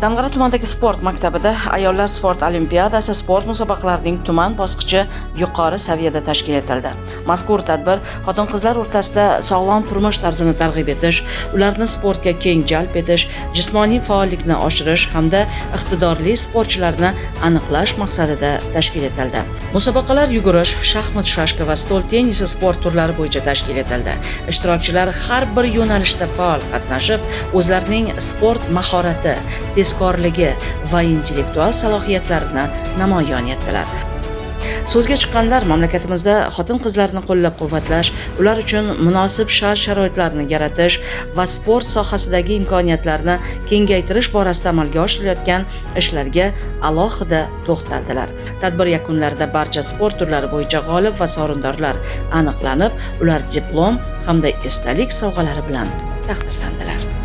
Dang'ara tumanidagi sport maktabida ayollar sport olimpiadasi sport musobaqalarining tuman bosqichi yuqori saviyada tashkil etildi. Mazkur tadbir xotin-qizlar o'rtasida sog'lom turmush tarzini targ'ib etish, ularni sportga keng jalb etish, jismoniy faollikni oshirish hamda iqtidorli sportchilarni aniqlash maqsadida tashkil etildi. Musobaqalar yugurish, shaxmat shashka va stol tennisi sport turlari bo'yicha tashkil etildi. Ishtirokchilar har bir yo'nalishda faol qatnashib, o'zlarining sport mahorati, tezkorligi va intellektual salohiyatlarini namoyon etdilar. So'zga chiqqanlar mamlakatimizda xotin-qizlarni qo'llab-quvvatlash, ular uchun munosib shart-sharoitlarni yaratish va sport sohasidagi imkoniyatlarni kengaytirish borasida amalga oshirilayotgan ishlarga alohida to'xtaldilar. Tadbir yakunlarida barcha sport turlari bo'yicha g'olib va sovrindorlar aniqlanib, ular diplom hamda esdalik sovg'alari bilan taqdirlandilar.